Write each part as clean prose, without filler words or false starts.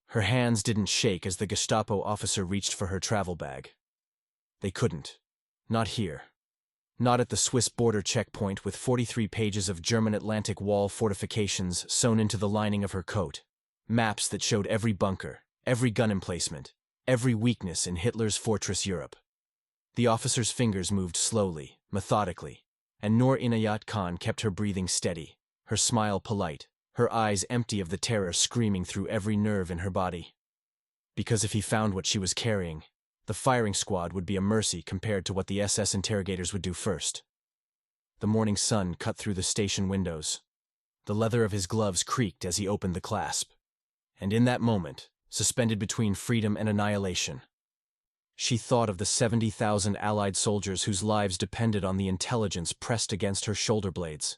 Her hands didn't shake as the Gestapo officer reached for her travel bag. They couldn't. Not here. Not at the Swiss border checkpoint with 43 pages of German Atlantic Wall fortifications sewn into the lining of her coat. Maps that showed every bunker, every gun emplacement, every weakness in Hitler's fortress Europe. The officer's fingers moved slowly, methodically, and Noor Inayat Khan kept her breathing steady, her smile polite, her eyes empty of the terror screaming through every nerve in her body. Because if he found what she was carrying, the firing squad would be a mercy compared to what the SS interrogators would do first. The morning sun cut through the station windows. The leather of his gloves creaked as he opened the clasp. And in that moment, suspended between freedom and annihilation, she thought of the 70,000 Allied soldiers whose lives depended on the intelligence pressed against her shoulder blades.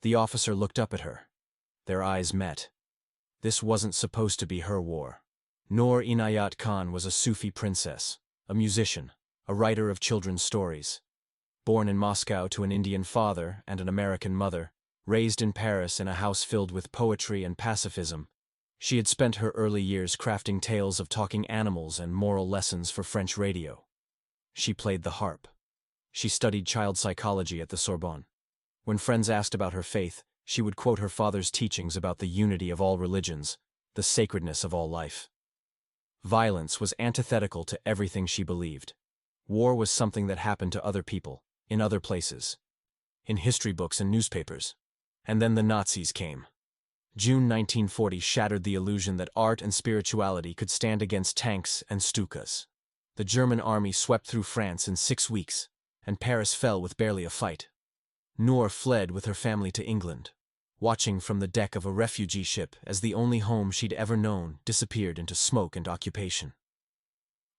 The officer looked up at her. Their eyes met. This wasn't supposed to be her war. Noor Inayat Khan was a Sufi princess, a musician, a writer of children's stories. Born in Moscow to an Indian father and an American mother, raised in Paris in a house filled with poetry and pacifism, she had spent her early years crafting tales of talking animals and moral lessons for French radio. She played the harp. She studied child psychology at the Sorbonne. When friends asked about her faith, she would quote her father's teachings about the unity of all religions, the sacredness of all life. Violence was antithetical to everything she believed. War was something that happened to other people, in other places, in history books and newspapers. And then the Nazis came. June 1940 shattered the illusion that art and spirituality could stand against tanks and stukas. The German army swept through France in 6 weeks, and Paris fell with barely a fight. Noor fled with her family to England, watching from the deck of a refugee ship as the only home she'd ever known disappeared into smoke and occupation.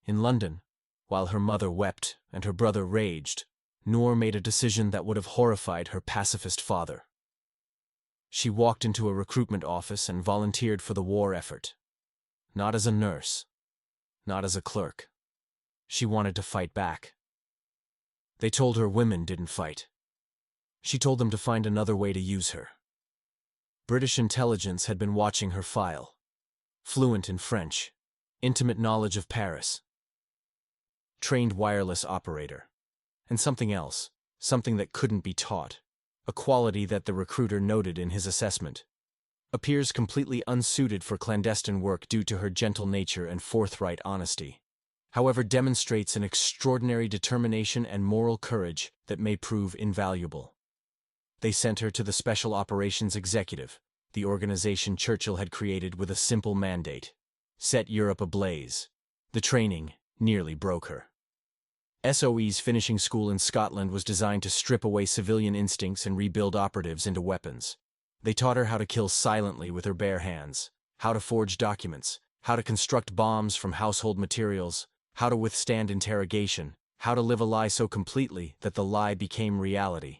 In London, while her mother wept and her brother raged, Noor made a decision that would have horrified her pacifist father. She walked into a recruitment office and volunteered for the war effort. Not as a nurse, not as a clerk. She wanted to fight back. They told her women didn't fight. She told them to find another way to use her. British intelligence had been watching her file. Fluent in French, intimate knowledge of Paris. Trained wireless operator. And something else, something that couldn't be taught. A quality that the recruiter noted in his assessment. Appears completely unsuited for clandestine work due to her gentle nature and forthright honesty. However, demonstrates an extraordinary determination and moral courage that may prove invaluable. They sent her to the Special Operations Executive, the organization Churchill had created with a simple mandate: set Europe ablaze. The training nearly broke her. SOE's finishing school in Scotland was designed to strip away civilian instincts and rebuild operatives into weapons. They taught her how to kill silently with her bare hands, how to forge documents, how to construct bombs from household materials, how to withstand interrogation, how to live a lie so completely that the lie became reality.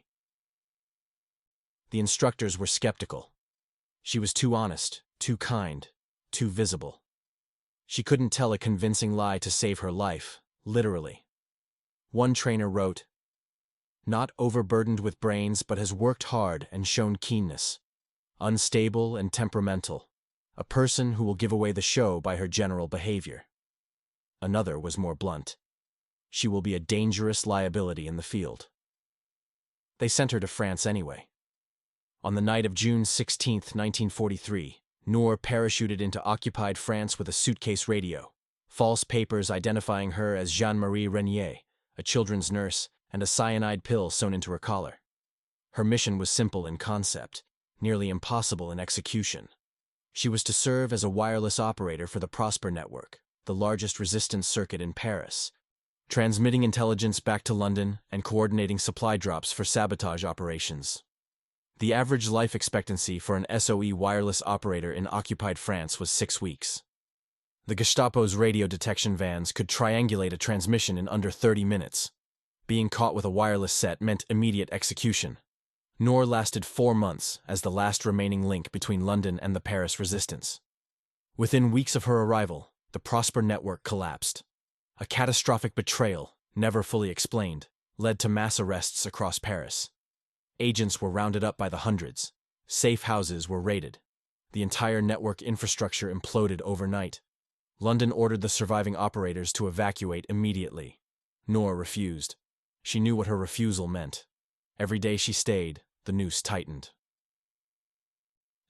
The instructors were skeptical. She was too honest, too kind, too visible. She couldn't tell a convincing lie to save her life, literally. One trainer wrote, "Not overburdened with brains but has worked hard and shown keenness. Unstable and temperamental. A person who will give away the show by her general behavior." Another was more blunt. "She will be a dangerous liability in the field." They sent her to France anyway. On the night of June 16, 1943, Noor parachuted into occupied France with a suitcase radio, false papers identifying her as Jeanne-Marie Renier, a children's nurse, and a cyanide pill sewn into her collar. Her mission was simple in concept, nearly impossible in execution. She was to serve as a wireless operator for the Prosper Network, the largest resistance circuit in Paris, transmitting intelligence back to London and coordinating supply drops for sabotage operations. The average life expectancy for an SOE wireless operator in occupied France was 6 weeks. The Gestapo's radio detection vans could triangulate a transmission in under 30 minutes. Being caught with a wireless set meant immediate execution. Noor lasted 4 months as the last remaining link between London and the Paris resistance. Within weeks of her arrival, the Prosper network collapsed. A catastrophic betrayal, never fully explained, led to mass arrests across Paris. Agents were rounded up by the hundreds. Safe houses were raided. The entire network infrastructure imploded overnight. London ordered the surviving operators to evacuate immediately. Noor refused. She knew what her refusal meant. Every day she stayed, the noose tightened.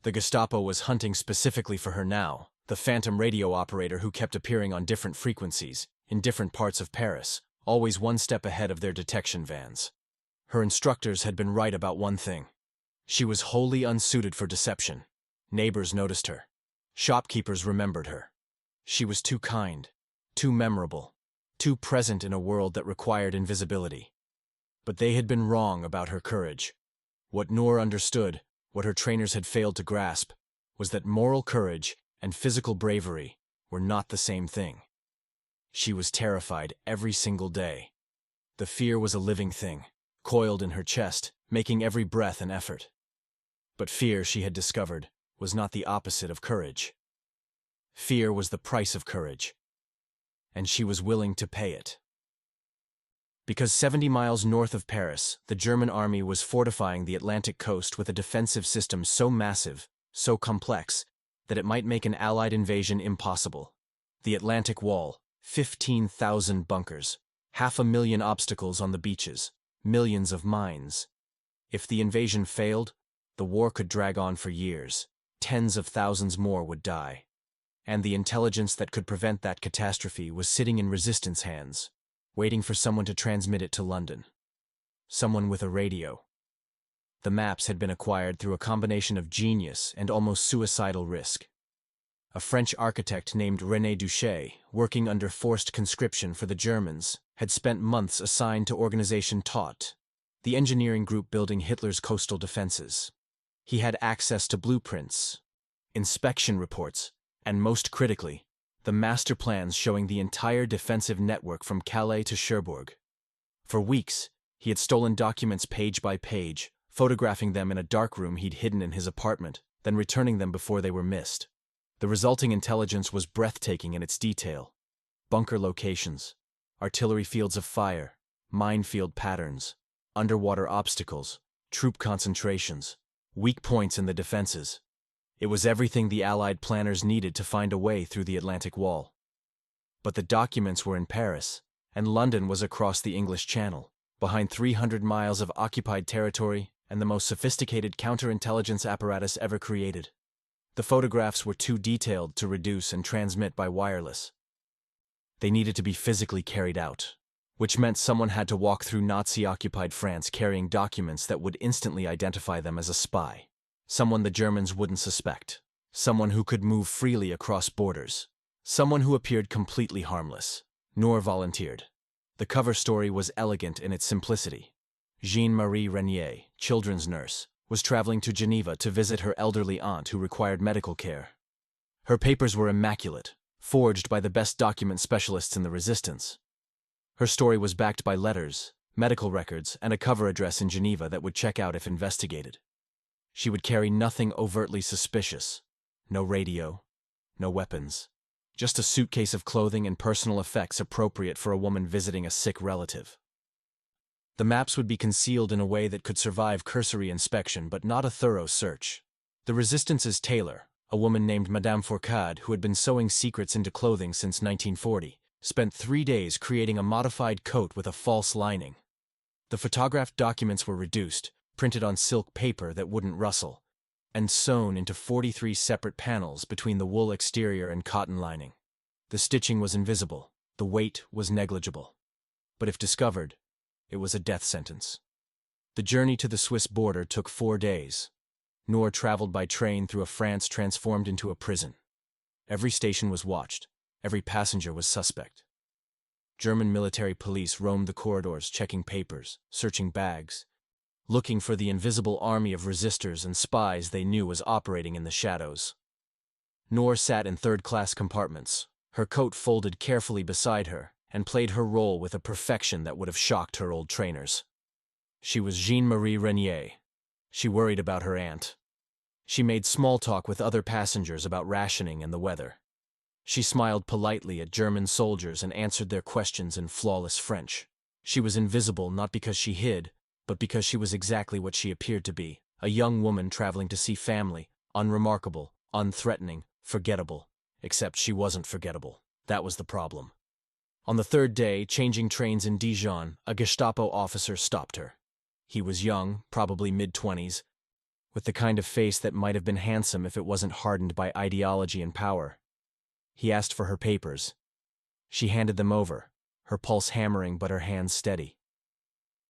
The Gestapo was hunting specifically for her now, the phantom radio operator who kept appearing on different frequencies, in different parts of Paris, always one step ahead of their detection vans. Her instructors had been right about one thing. She was wholly unsuited for deception. Neighbors noticed her. Shopkeepers remembered her. She was too kind, too memorable, too present in a world that required invisibility. But they had been wrong about her courage. What Noor understood, what her trainers had failed to grasp, was that moral courage and physical bravery were not the same thing. She was terrified every single day. The fear was a living thing, coiled in her chest, making every breath an effort. But fear, she had discovered, was not the opposite of courage. Fear was the price of courage, and she was willing to pay it. Because 70 miles north of Paris, the German army was fortifying the Atlantic coast with a defensive system so massive, so complex, that it might make an Allied invasion impossible. The Atlantic Wall, 15,000 bunkers, 500,000 obstacles on the beaches, millions of mines. If the invasion failed, the war could drag on for years. Tens of thousands more would die. And the intelligence that could prevent that catastrophe was sitting in resistance hands, waiting for someone to transmit it to London. Someone with a radio. The maps had been acquired through a combination of genius and almost suicidal risk. A French architect named René Duché, working under forced conscription for the Germans, had spent months assigned to Organization Taut, the engineering group building Hitler's coastal defenses. He had access to blueprints, inspection reports, and most critically, the master plans showing the entire defensive network from Calais to Cherbourg. For weeks, he had stolen documents page by page, photographing them in a darkroom he'd hidden in his apartment, then returning them before they were missed. The resulting intelligence was breathtaking in its detail. Bunker locations, artillery fields of fire, minefield patterns, underwater obstacles, troop concentrations, weak points in the defenses. It was everything the Allied planners needed to find a way through the Atlantic Wall. But the documents were in Paris, and London was across the English Channel, behind 300 miles of occupied territory and the most sophisticated counterintelligence apparatus ever created. The photographs were too detailed to reduce and transmit by wireless. They needed to be physically carried out, which meant someone had to walk through Nazi-occupied France carrying documents that would instantly identify them as a spy. Someone the Germans wouldn't suspect. Someone who could move freely across borders. Someone who appeared completely harmless. Noor volunteered. The cover story was elegant in its simplicity. Jean-Marie Renier, children's nurse, was traveling to Geneva to visit her elderly aunt who required medical care. Her papers were immaculate, forged by the best document specialists in the resistance. Her story was backed by letters, medical records, and a cover address in Geneva that would check out if investigated. She would carry nothing overtly suspicious. No radio, no weapons. Just a suitcase of clothing and personal effects appropriate for a woman visiting a sick relative. The maps would be concealed in a way that could survive cursory inspection but not a thorough search. The Resistance's tailor, a woman named Madame Fourcade who had been sewing secrets into clothing since 1940, spent 3 days creating a modified coat with a false lining. The photographed documents were reduced, printed on silk paper that wouldn't rustle, and sewn into 43 separate panels between the wool exterior and cotton lining. The stitching was invisible, the weight was negligible. But if discovered, it was a death sentence. The journey to the Swiss border took 4 days. Noor traveled by train through a France transformed into a prison. Every station was watched, every passenger was suspect. German military police roamed the corridors checking papers, searching bags, looking for the invisible army of resistors and spies they knew was operating in the shadows. Noor sat in third-class compartments, her coat folded carefully beside her, and played her role with a perfection that would have shocked her old trainers. She was Jean-Marie Renier. She worried about her aunt. She made small talk with other passengers about rationing and the weather. She smiled politely at German soldiers and answered their questions in flawless French. She was invisible not because she hid, but because she was exactly what she appeared to be, a young woman traveling to see family, unremarkable, unthreatening, forgettable. Except she wasn't forgettable. That was the problem. On the third day, changing trains in Dijon, a Gestapo officer stopped her. He was young, probably mid-20s, with the kind of face that might have been handsome if it wasn't hardened by ideology and power. He asked for her papers. She handed them over, her pulse hammering but her hands steady.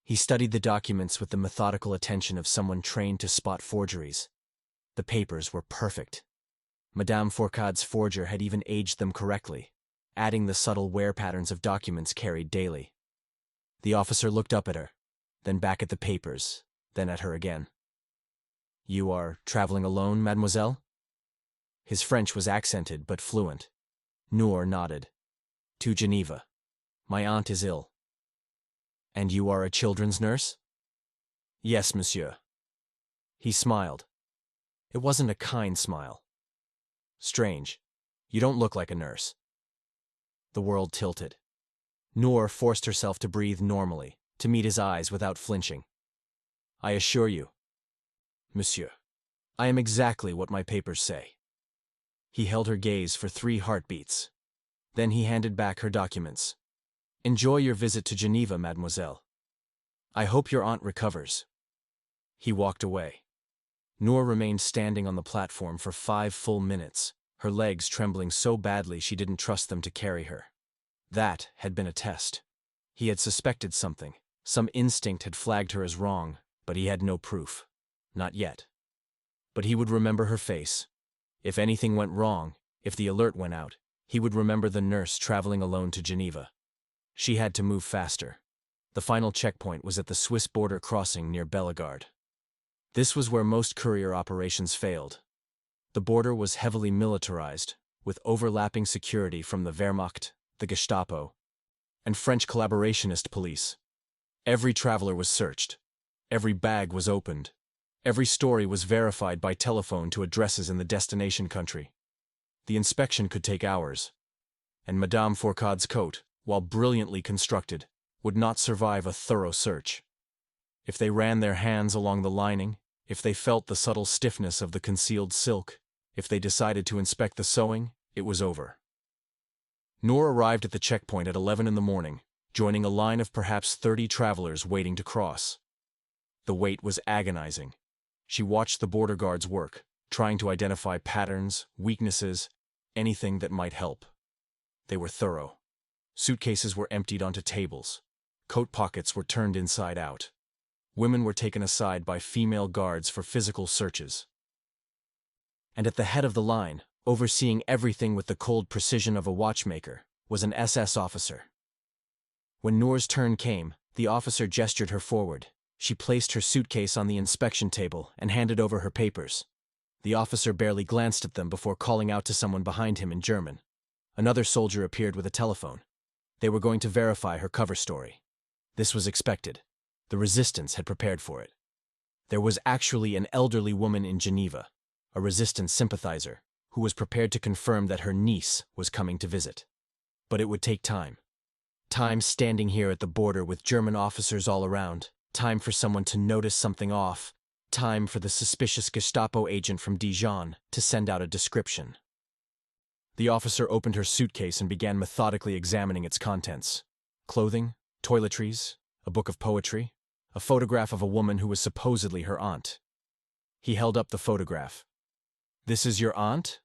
He studied the documents with the methodical attention of someone trained to spot forgeries. The papers were perfect. Madame Fourcade's forger had even aged them correctly, adding the subtle wear patterns of documents carried daily. The officer looked up at her, then back at the papers, then at her again. "You are traveling alone, mademoiselle?" His French was accented but fluent. Noor nodded. "To Geneva. My aunt is ill." "And you are a children's nurse?" "Yes, monsieur." He smiled. It wasn't a kind smile. "Strange. You don't look like a nurse." The world tilted. Noor forced herself to breathe normally, to meet his eyes without flinching. "I assure you, monsieur, I am exactly what my papers say." He held her gaze for 3 heartbeats. Then he handed back her documents. "Enjoy your visit to Geneva, mademoiselle. I hope your aunt recovers." He walked away. Noor remained standing on the platform for 5 full minutes, her legs trembling so badly she didn't trust them to carry her. That had been a test. He had suspected something. Some instinct had flagged her as wrong, but he had no proof. Not yet. But he would remember her face. If anything went wrong, if the alert went out, he would remember the nurse traveling alone to Geneva. She had to move faster. The final checkpoint was at the Swiss border crossing near Bellegarde. This was where most courier operations failed. The border was heavily militarized, with overlapping security from the Wehrmacht, the Gestapo, and French collaborationist police. Every traveler was searched. Every bag was opened. Every story was verified by telephone to addresses in the destination country. The inspection could take hours. And Madame Fourcade's coat, while brilliantly constructed, would not survive a thorough search. If they ran their hands along the lining, if they felt the subtle stiffness of the concealed silk, if they decided to inspect the sewing, it was over. Noor arrived at the checkpoint at 11 in the morning, joining a line of perhaps 30 travelers waiting to cross. The wait was agonizing. She watched the border guards work, trying to identify patterns, weaknesses, anything that might help. They were thorough. Suitcases were emptied onto tables. Coat pockets were turned inside out. Women were taken aside by female guards for physical searches. And at the head of the line, overseeing everything with the cold precision of a watchmaker, was an SS officer. When Noor's turn came, the officer gestured her forward. She placed her suitcase on the inspection table and handed over her papers. The officer barely glanced at them before calling out to someone behind him in German. Another soldier appeared with a telephone. They were going to verify her cover story. This was expected. The resistance had prepared for it. There was actually an elderly woman in Geneva, a resistance sympathizer, who was prepared to confirm that her niece was coming to visit. But it would take time. Time standing here at the border with German officers all around. Time for someone to notice something off. Time for the suspicious Gestapo agent from Dijon to send out a description. The officer opened her suitcase and began methodically examining its contents. Clothing, toiletries, a book of poetry, a photograph of a woman who was supposedly her aunt. He held up the photograph. "This is your aunt?"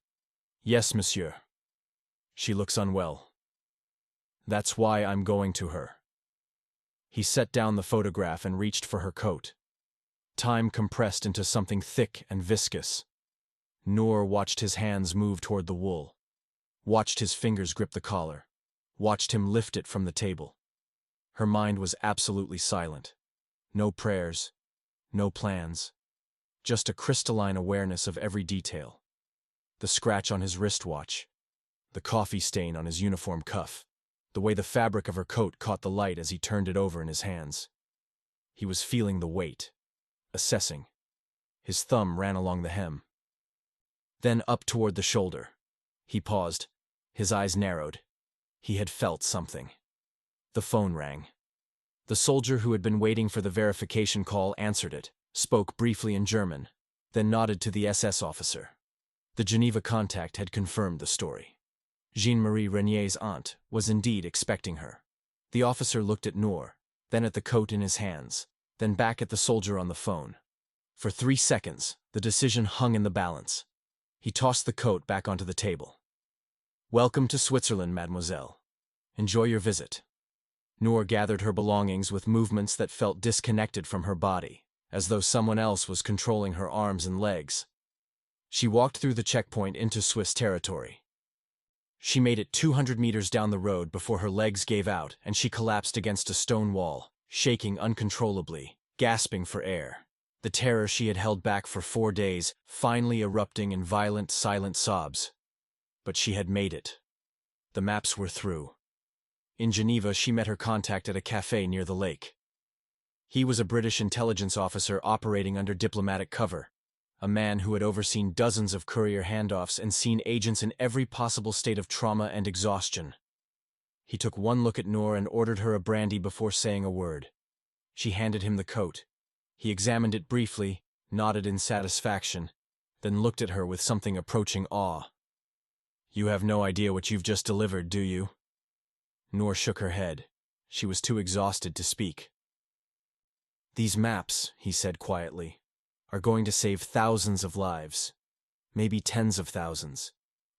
"Yes, monsieur. She looks unwell. That's why I'm going to her." He set down the photograph and reached for her coat. Time compressed into something thick and viscous. Noor watched his hands move toward the wool, watched his fingers grip the collar, watched him lift it from the table. Her mind was absolutely silent. No prayers, no plans, just a crystalline awareness of every detail. The scratch on his wristwatch, the coffee stain on his uniform cuff, the way the fabric of her coat caught the light as he turned it over in his hands. He was feeling the weight, assessing. His thumb ran along the hem. Then up toward the shoulder. He paused. His eyes narrowed. He had felt something. The phone rang. The soldier who had been waiting for the verification call answered it, spoke briefly in German, then nodded to the SS officer. The Geneva contact had confirmed the story. Jean-Marie Regnier's aunt was indeed expecting her. The officer looked at Noor, then at the coat in his hands, then back at the soldier on the phone. For 3 seconds, the decision hung in the balance. He tossed the coat back onto the table. "Welcome to Switzerland, mademoiselle. Enjoy your visit." Noor gathered her belongings with movements that felt disconnected from her body, as though someone else was controlling her arms and legs. She walked through the checkpoint into Swiss territory. She made it 200 meters down the road before her legs gave out and she collapsed against a stone wall, shaking uncontrollably, gasping for air. The terror she had held back for 4 days finally erupting in violent, silent sobs. But she had made it. The maps were through. In Geneva, she met her contact at a cafe near the lake. He was a British intelligence officer operating under diplomatic cover, a man who had overseen dozens of courier handoffs and seen agents in every possible state of trauma and exhaustion. He took one look at Noor and ordered her a brandy before saying a word. She handed him the coat. He examined it briefly, nodded in satisfaction, then looked at her with something approaching awe. "You have no idea what you've just delivered, do you?" Noor shook her head. She was too exhausted to speak. "These maps," he said quietly, "are going to save thousands of lives. Maybe tens of thousands.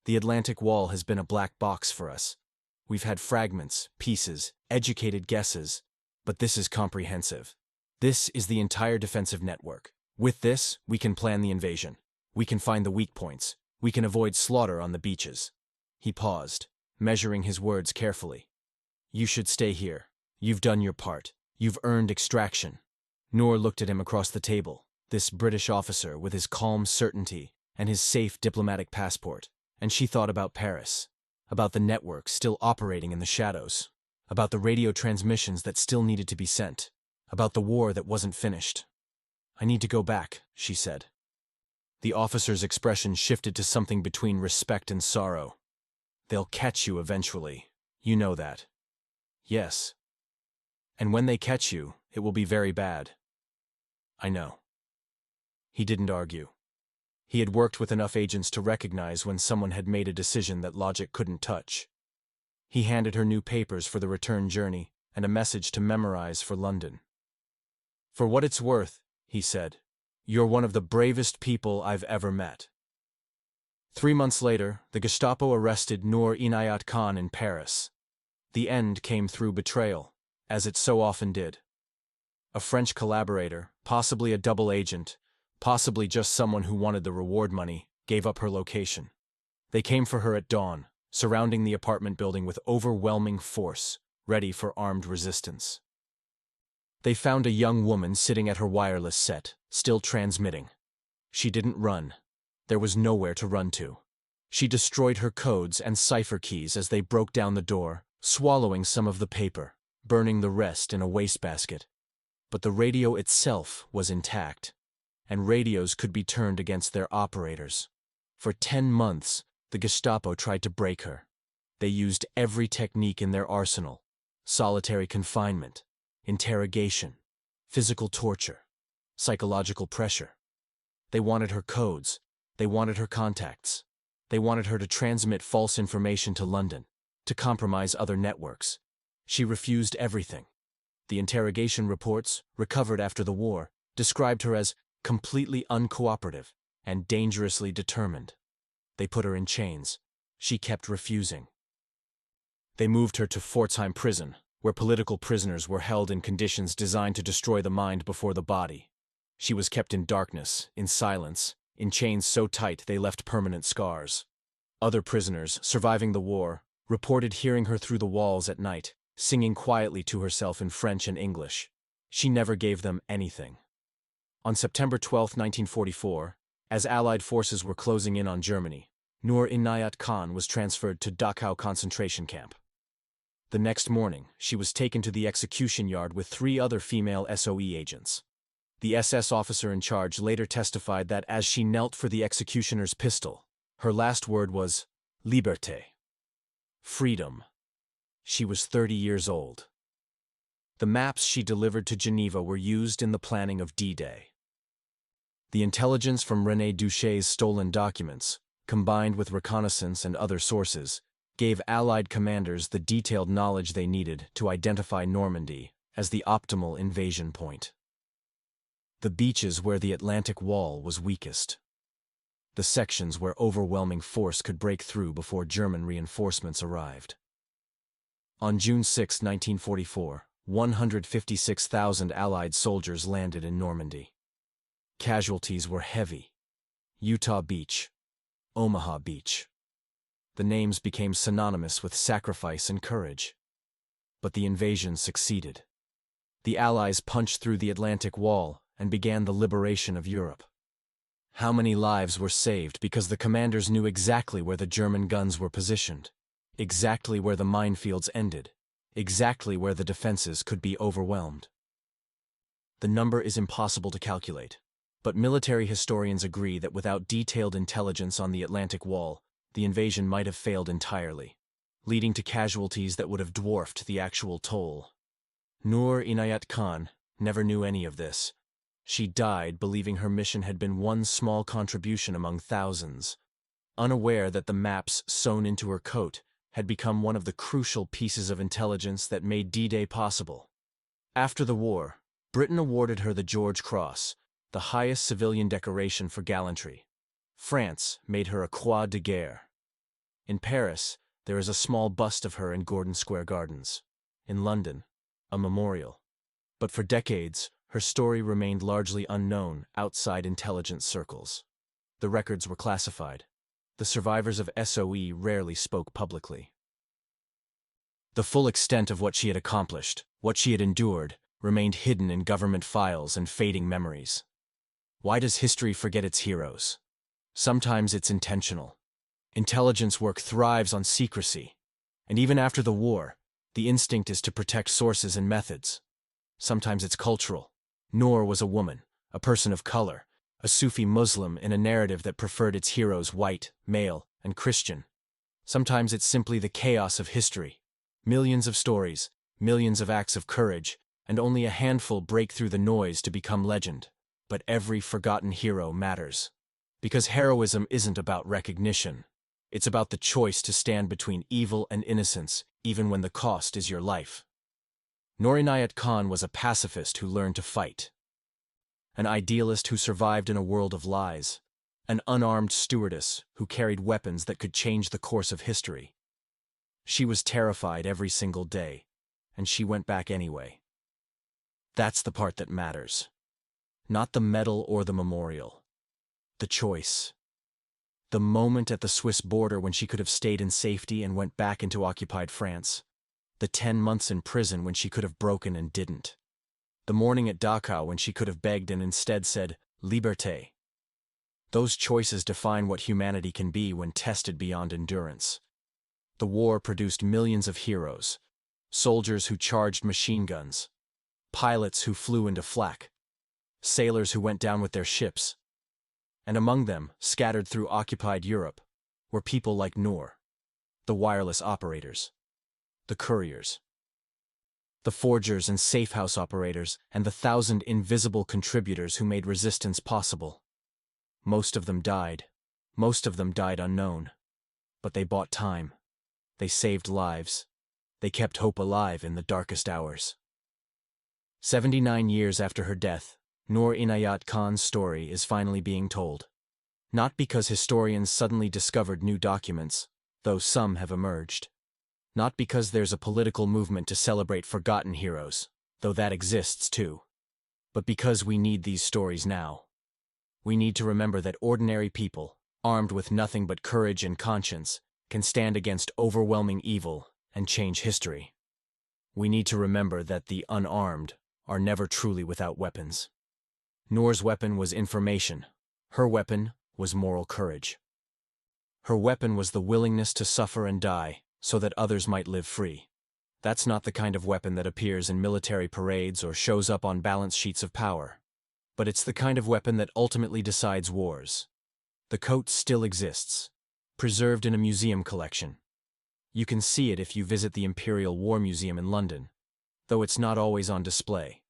The Atlantic Wall has been a black box for us. We've had fragments, pieces, educated guesses, but this is comprehensive. This is the entire defensive network. With this, we can plan the invasion. We can find the weak points. We can avoid slaughter on the beaches." He paused, measuring his words carefully. "You should stay here. You've done your part. You've earned extraction." Noor looked at him across the table, this British officer with his calm certainty and his safe diplomatic passport, and she thought about Paris, about the network still operating in the shadows, about the radio transmissions that still needed to be sent, about the war that wasn't finished. "I need to go back," she said. The officer's expression shifted to something between respect and sorrow. "They'll catch you eventually. You know that." "Yes. And when they catch you, it will be very bad." "I know." He didn't argue. He had worked with enough agents to recognize when someone had made a decision that logic couldn't touch. He handed her new papers for the return journey and a message to memorize for London. "For what it's worth," he said, "you're one of the bravest people I've ever met." 3 months later, the Gestapo arrested Noor Inayat Khan in Paris. The end came through betrayal, as it so often did. A French collaborator, possibly a double agent, possibly just someone who wanted the reward money, gave up her location. They came for her at dawn, surrounding the apartment building with overwhelming force, ready for armed resistance. They found a young woman sitting at her wireless set, still transmitting. She didn't run. There was nowhere to run to. She destroyed her codes and cipher keys as they broke down the door, swallowing some of the paper, burning the rest in a wastebasket. But the radio itself was intact, and radios could be turned against their operators. For 10 months, the Gestapo tried to break her. They used every technique in their arsenal: solitary confinement, interrogation, physical torture, psychological pressure. They wanted her codes. They wanted her contacts. They wanted her to transmit false information to London, to compromise other networks. She refused everything. The interrogation reports, recovered after the war, described her as completely uncooperative and dangerously determined. They put her in chains. She kept refusing. They moved her to Pforzheim prison, where political prisoners were held in conditions designed to destroy the mind before the body. She was kept in darkness, in silence, in chains so tight they left permanent scars. Other prisoners, surviving the war, reported hearing her through the walls at night, singing quietly to herself in French and English. She never gave them anything. On September 12, 1944, as Allied forces were closing in on Germany, Noor Inayat Khan was transferred to Dachau concentration camp. The next morning, she was taken to the execution yard with 3 other female SOE agents. The SS officer in charge later testified that as she knelt for the executioner's pistol, her last word was "Liberté." Freedom. She was 30 years old. The maps she delivered to Geneva were used in the planning of D-Day. The intelligence from René Duches's stolen documents, combined with reconnaissance and other sources, gave Allied commanders the detailed knowledge they needed to identify Normandy as the optimal invasion point. The beaches where the Atlantic Wall was weakest. The sections where overwhelming force could break through before German reinforcements arrived. On June 6, 1944, 156,000 Allied soldiers landed in Normandy. Casualties were heavy. Utah Beach, Omaha Beach. The names became synonymous with sacrifice and courage. But the invasion succeeded. The Allies punched through the Atlantic Wall and began the liberation of Europe. How many lives were saved because the commanders knew exactly where the German guns were positioned, exactly where the minefields ended, exactly where the defenses could be overwhelmed? The number is impossible to calculate, but military historians agree that without detailed intelligence on the Atlantic Wall, the invasion might have failed entirely, leading to casualties that would have dwarfed the actual toll. Noor Inayat Khan never knew any of this. She died believing her mission had been one small contribution among thousands, unaware that the maps sewn into her coat had become one of the crucial pieces of intelligence that made D-Day possible. After the war, Britain awarded her the George Cross, the highest civilian decoration for gallantry. France made her a Croix de Guerre. In Paris, there is a small bust of her in Gordon Square Gardens. In London, a memorial. But for decades, her story remained largely unknown outside intelligence circles. The records were classified. The survivors of SOE rarely spoke publicly. The full extent of what she had accomplished, what she had endured, remained hidden in government files and fading memories. Why does history forget its heroes? Sometimes it's intentional. Intelligence work thrives on secrecy, and even after the war, the instinct is to protect sources and methods. Sometimes it's cultural. Noor was a woman, a person of color, a Sufi Muslim in a narrative that preferred its heroes white, male, and Christian. Sometimes it's simply the chaos of history. Millions of stories, millions of acts of courage, and only a handful break through the noise to become legend. But every forgotten hero matters. Because heroism isn't about recognition. It's about the choice to stand between evil and innocence, even when the cost is your life. Noor Inayat Khan was a pacifist who learned to fight. An idealist who survived in a world of lies. An unarmed stewardess who carried weapons that could change the course of history. She was terrified every single day, and she went back anyway. That's the part that matters. Not the medal or the memorial. The choice. The moment at the Swiss border when she could have stayed in safety and went back into occupied France. The 10 months in prison when she could have broken and didn't. The morning at Dachau when she could have begged and instead said, Liberté. Those choices define what humanity can be when tested beyond endurance. The war produced millions of heroes. Soldiers who charged machine guns. Pilots who flew into flak. Sailors who went down with their ships. And among them, scattered through occupied Europe, were people like Noor. The wireless operators. The couriers. The forgers and safe-house operators, and the 1,000 invisible contributors who made resistance possible. Most of them died. Most of them died unknown. But they bought time. They saved lives. They kept hope alive in the darkest hours. 79 years after her death, Noor Inayat Khan's story is finally being told. Not because historians suddenly discovered new documents, though some have emerged. Not because there's a political movement to celebrate forgotten heroes, though that exists too. But because we need these stories now. We need to remember that ordinary people, armed with nothing but courage and conscience, can stand against overwhelming evil and change history. We need to remember that the unarmed are never truly without weapons. Noor's weapon was information. Her weapon was moral courage. Her weapon was the willingness to suffer and die so that others might live free. That's not the kind of weapon that appears in military parades or shows up on balance sheets of power. But it's the kind of weapon that ultimately decides wars. The coat still exists, preserved in a museum collection. You can see it if you visit the Imperial War Museum in London, though it's not always on display.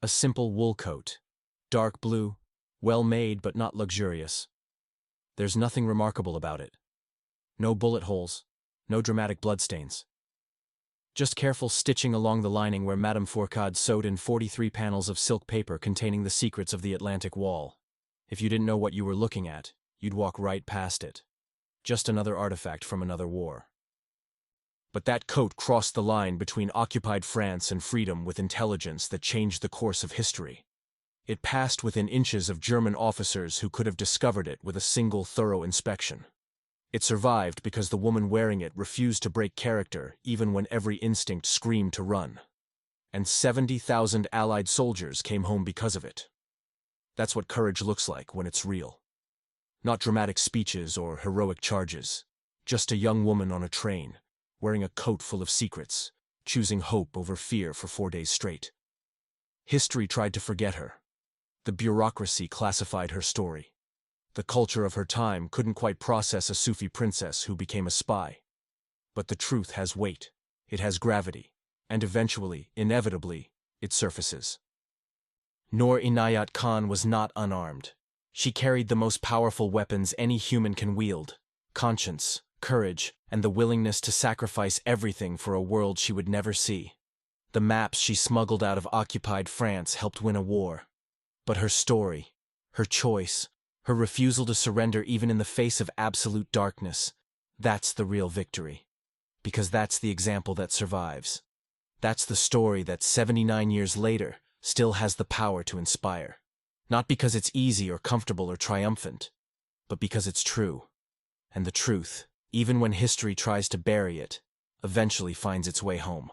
A simple wool coat. Dark blue, well made but not luxurious. There's nothing remarkable about it. No bullet holes, no dramatic bloodstains. Just careful stitching along the lining where Madame Fourcade sewed in 43 panels of silk paper containing the secrets of the Atlantic Wall. If you didn't know what you were looking at, you'd walk right past it. Just another artifact from another war. But that coat crossed the line between occupied France and freedom with intelligence that changed the course of history. It passed within inches of German officers who could have discovered it with a single thorough inspection. It survived because the woman wearing it refused to break character even when every instinct screamed to run. And 70,000 Allied soldiers came home because of it. That's what courage looks like when it's real. Not dramatic speeches or heroic charges. Just a young woman on a train, wearing a coat full of secrets, choosing hope over fear for 4 days straight. History tried to forget her. The bureaucracy classified her story. The culture of her time couldn't quite process a Sufi princess who became a spy. But the truth has weight, it has gravity, and eventually, inevitably, it surfaces. Noor Inayat Khan was not unarmed. She carried the most powerful weapons any human can wield: conscience, courage, and the willingness to sacrifice everything for a world she would never see. The maps she smuggled out of occupied France helped win a war. But her story, her choice, her refusal to surrender even in the face of absolute darkness, that's the real victory. Because that's the example that survives. That's the story that 79 years later still has the power to inspire. Not because it's easy or comfortable or triumphant, but because it's true. And the truth, even when history tries to bury it, eventually finds its way home.